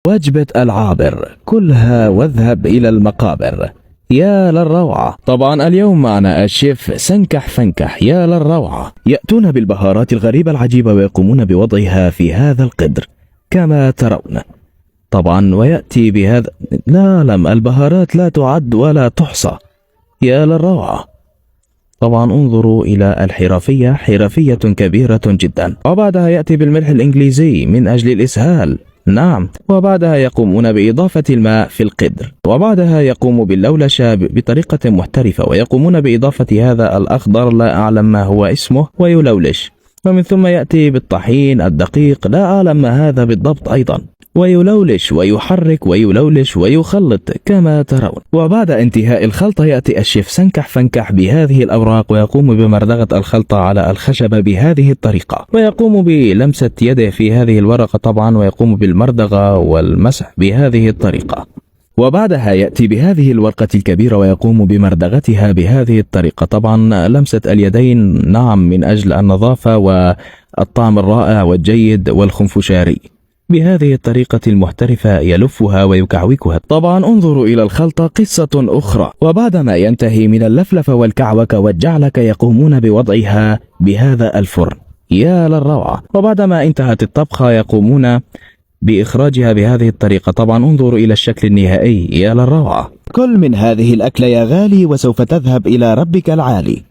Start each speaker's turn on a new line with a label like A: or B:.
A: وجبة العابر، كلها واذهب إلى المقابر. يا للروعة. طبعا اليوم معنا الشيف سنكح فنكح. يا للروعة. يأتون بالبهارات الغريبة العجيبة ويقومون بوضعها في هذا القدر كما ترون. طبعا ويأتي بهذا، لا البهارات لا تعد ولا تحصى. يا للروعة. طبعا انظروا إلى الحرفية، حرفية كبيرة جدا. وبعدها يأتي بالملح الإنجليزي من أجل الإسهال. نعم. وبعدها يقومون بإضافة الماء في القدر، وبعدها يقوم باللولشة بطريقة محترفة، ويقومون بإضافة هذا الأخضر لا أعلم ما هو اسمه ويلولش، ومن ثم يأتي بالطحين الدقيق لا أعلم ما هذا بالضبط أيضا، ويلولش ويحرك ويلولش ويخلط كما ترون. وبعد انتهاء الخلطة يأتي الشيف سنكح فنكح بهذه الأوراق ويقوم بمردغة الخلطة على الخشبة بهذه الطريقة، ويقوم بلمسة يده في هذه الورقة طبعا، ويقوم بالمردغة والمسح بهذه الطريقة. وبعدها يأتي بهذه الورقة الكبيرة ويقوم بمردغتها بهذه الطريقة، طبعا لمسة اليدين نعم من أجل النظافة والطعم الرائع والجيد والخنفشاري. بهذه الطريقة المحترفة يلفها ويكعوكها. طبعا انظروا إلى الخلطة، قصة أخرى. وبعدما ينتهي من اللفلفة والكعوكة والجعلكة يقومون بوضعها بهذا الفرن. يا للروعة. وبعدما انتهت الطبخة يقومون بإخراجها بهذه الطريقة. طبعا انظروا إلى الشكل النهائي. يا للروعة. كل من هذه الأكلة يا غالي وسوف تذهب إلى ربك العالي.